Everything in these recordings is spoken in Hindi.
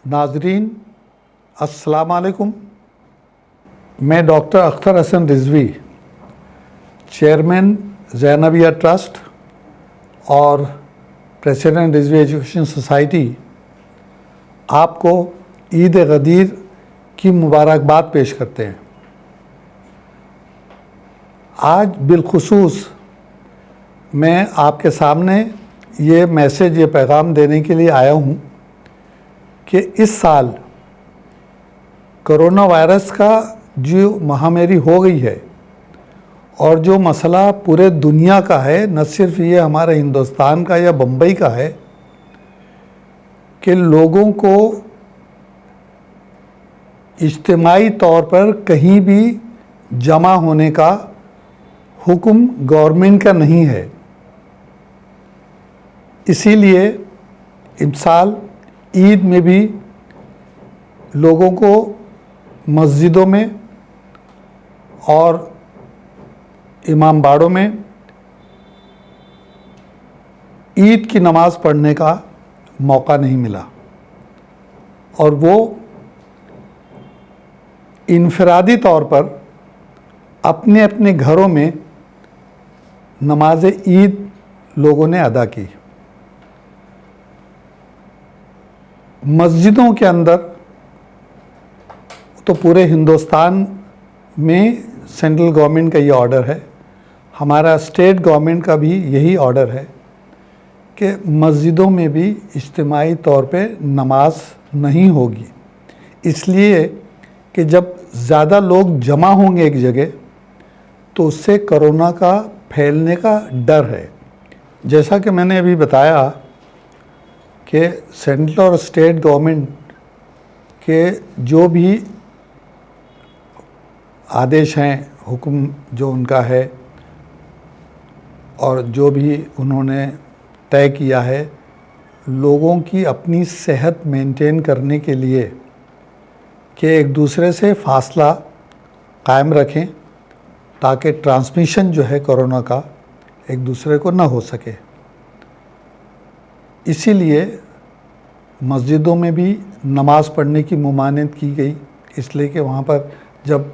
नाजरीन अस्सलाम वालेकुम। मैं doctor Akhtar Hasan Rizvi, chairman Zainabia trust और प्रेसिडेंट रिजवी एजुकेशन सोसाइटी आपको ईद गदीर की मुबारकबाद पेश करते हैं। आज बिलखुसूस मैं आपके सामने ये मैसेज, ये पैगाम देने के लिए आया हूँ कि इस साल कोरोना वायरस का जो महामारी हो गई है और जो मसला पूरे दुनिया का है, न सिर्फ ये हमारे हिंदुस्तान का या बम्बई का है, कि लोगों को इज्तिमाई तौर पर कहीं भी जमा होने का हुक्म गवर्नमेंट का नहीं है। इसीलिए इस साल ईद में भी लोगों को मस्जिदों में और इमामबाड़ों में ईद की नमाज़ पढ़ने का मौका नहीं मिला और वो इनफरादी तौर पर अपने अपने घरों में नमाज ईद लोगों ने अदा की। मस्जिदों के अंदर तो पूरे हिंदुस्तान में सेंट्रल गवर्नमेंट का ये ऑर्डर है, हमारा स्टेट गवर्नमेंट का भी यही ऑर्डर है कि मस्जिदों में भी इज्तिमाई तौर पे नमाज नहीं होगी, इसलिए कि जब ज़्यादा लोग जमा होंगे एक जगह तो उससे कोरोना का फैलने का डर है। जैसा कि मैंने अभी बताया कि सेंट्रल और स्टेट गवर्नमेंट के जो भी आदेश हैं, हुक्म जो उनका है और जो भी उन्होंने तय किया है, लोगों की अपनी सेहत मेंटेन करने के लिए कि एक दूसरे से फासला कायम रखें ताकि ट्रांसमिशन जो है कोरोना का एक दूसरे को ना हो सके। इसीलिए मस्जिदों में भी नमाज़ पढ़ने की ममानियत की गई, इसलिए कि वहाँ पर जब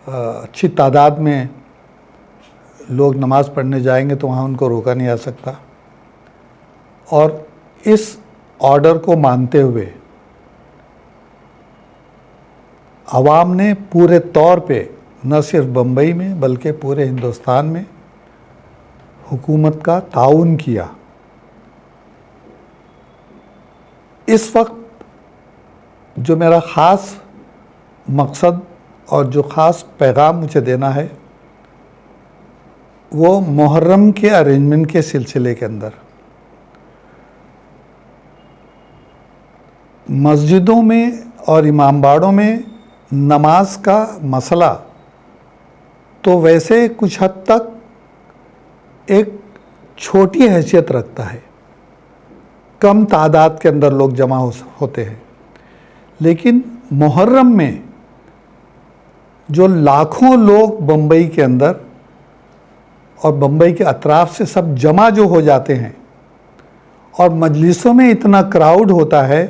अच्छी तादाद में लोग नमाज़ पढ़ने जाएंगे तो वहाँ उनको रोका नहीं आ सकता। और इस ऑर्डर को मानते हुए आवाम ने पूरे तौर पे न सिर्फ बम्बई में बल्कि पूरे हिंदुस्तान में हुकूमत का ताउन किया। इस वक्त जो मेरा ख़ास मकसद और जो ख़ास पैगाम मुझे देना है वो मुहर्रम के अरेंजमेंट के सिलसिले के अंदर मस्जिदों में और इमामबाड़ों में नमाज का मसला तो वैसे कुछ हद तक एक छोटी हैसियत रखता है, कम तादाद के अंदर लोग जमा होते हैं, लेकिन मुहर्रम में जो लाखों लोग बम्बई के अंदर और बम्बई के अतराफ़ से सब जमा जो हो जाते हैं और मजलिसों में इतना क्राउड होता है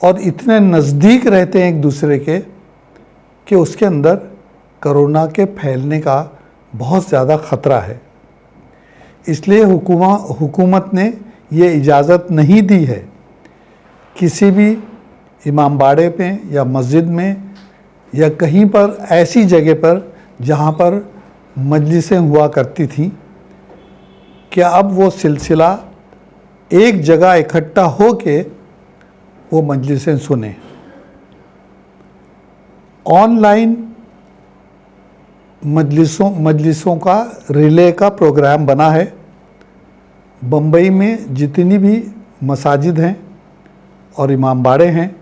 और इतने नज़दीक रहते हैं एक दूसरे के कि उसके अंदर कोरोना के फैलने का बहुत ज़्यादा ख़तरा है। इसलिए हुकूमत ने ये इजाज़त नहीं दी है किसी भी इमामबाड़े पे या मस्जिद में या कहीं पर ऐसी जगह पर जहाँ पर मजलिसें हुआ करती थीं कि अब वो सिलसिला एक जगह इकट्ठा हो के वो मजलिसें सुने। ऑनलाइन मजलिसों का रिले का प्रोग्राम बना है। बम्बई में जितनी भी मसाजिद हैं और इमामबाड़े हैं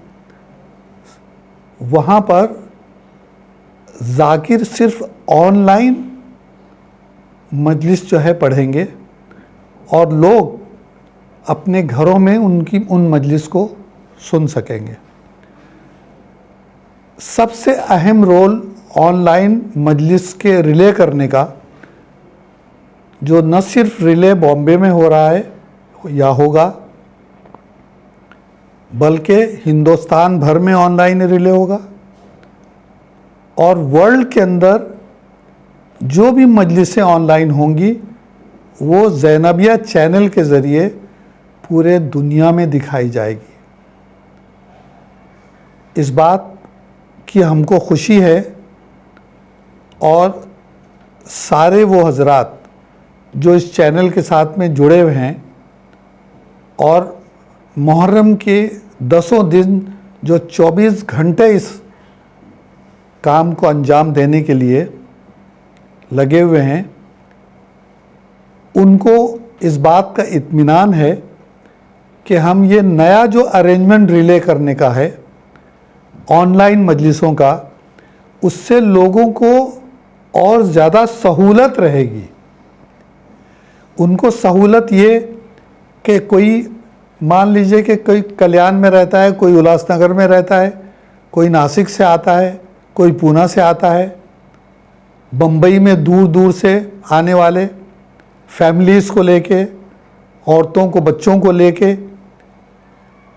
वहाँ पर ज़ाकिर सिर्फ ऑनलाइन मजलिस जो है पढ़ेंगे और लोग अपने घरों में उन मजलिस को सुन सकेंगे। सबसे अहम रोल ऑनलाइन मजलिस के रिले करने का, जो न सिर्फ रिले बॉम्बे में हो रहा है या होगा, बल्कि हिंदुस्तान भर में ऑनलाइन रिले होगा और वर्ल्ड के अंदर जो भी मजलिसें ऑनलाइन होंगी वो ज़ैनबिया चैनल के ज़रिए पूरे दुनिया में दिखाई जाएगी। इस बात की हमको खुशी है और सारे वो हजरात जो इस चैनल के साथ में जुड़े हुए हैं और मुहर्रम के 10 दिन जो 24 घंटे इस काम को अंजाम देने के लिए लगे हुए हैं, उनको इस बात का इत्मीनान है कि हम ये नया जो अरेंजमेंट रिले करने का है ऑनलाइन मजलिसों का, उससे लोगों को और ज़्यादा सहूलत रहेगी। उनको सहूलत ये कि कोई मान लीजिए कि कोई कल्याण में रहता है, कोई उल्लासनगर में रहता है, कोई नासिक से आता है, कोई पूना से आता है, बम्बई में दूर दूर से आने वाले फैमिलीज़ को लेके, औरतों को बच्चों को लेके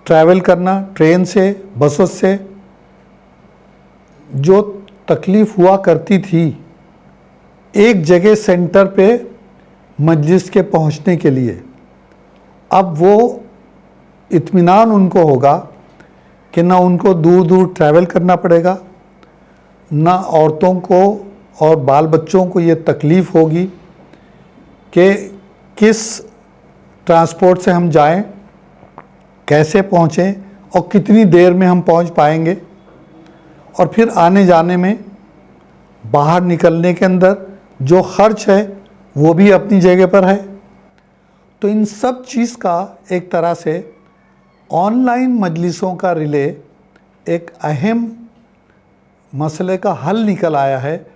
ट्रैवल करना ट्रेन से बसों से, जो तकलीफ़ हुआ करती थी एक जगह सेंटर पे मजलिस के पहुंचने के लिए, अब वो इत्मीनान उनको होगा कि ना उनको दूर दूर ट्रैवल करना पड़ेगा, ना औरतों को और बाल बच्चों को ये तकलीफ़ होगी कि किस ट्रांसपोर्ट से हम जाएं, कैसे पहुँचें और कितनी देर में हम पहुँच पाएंगे, और फिर आने जाने में बाहर निकलने के अंदर जो ख़र्च है वो भी अपनी जगह पर है। तो इन सब चीज़ का एक तरह से ऑनलाइन मजलिसों का रिले एक अहम मसले का हल निकल आया है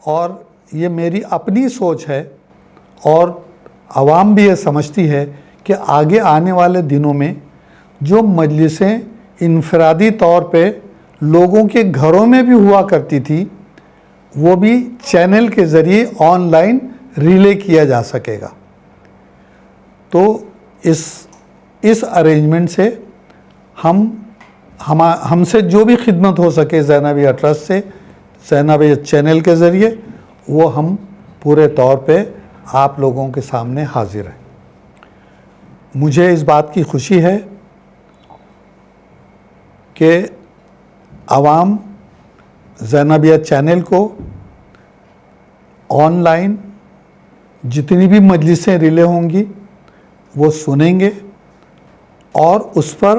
और ये मेरी अपनी सोच है और आवाम भी ये समझती है कि आगे आने वाले दिनों में जो मजलिसें इनफरादी तौर पे लोगों के घरों में भी हुआ करती थी, वो भी चैनल के ज़रिए ऑनलाइन रिले किया जा सकेगा। तो इस अरेंजमेंट से हमसे जो भी खिदमत हो सके ज़ैनबिया ट्रस्ट से, ज़ैनबिया चैनल के ज़रिए, वो हम पूरे तौर पे आप लोगों के सामने हाजिर हैं। मुझे इस बात की खुशी है कि आवाम ज़ैनबिया चैनल को ऑनलाइन जितनी भी मजलिसें रिले होंगी वो सुनेंगे और उस पर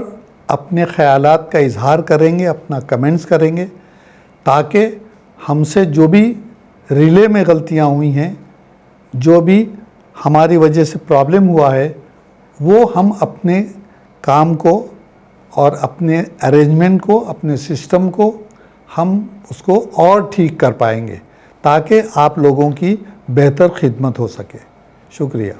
अपने ख़यालात का इजहार करेंगे, अपना कमेंट्स करेंगे, ताकि हमसे जो भी रिले में गलतियां हुई हैं, जो भी हमारी वजह से प्रॉब्लम हुआ है, वो हम अपने काम को और अपने अरेंजमेंट को, अपने सिस्टम को हम उसको और ठीक कर पाएंगे ताकि आप लोगों की बेहतर खिदमत हो सके। शुक्रिया।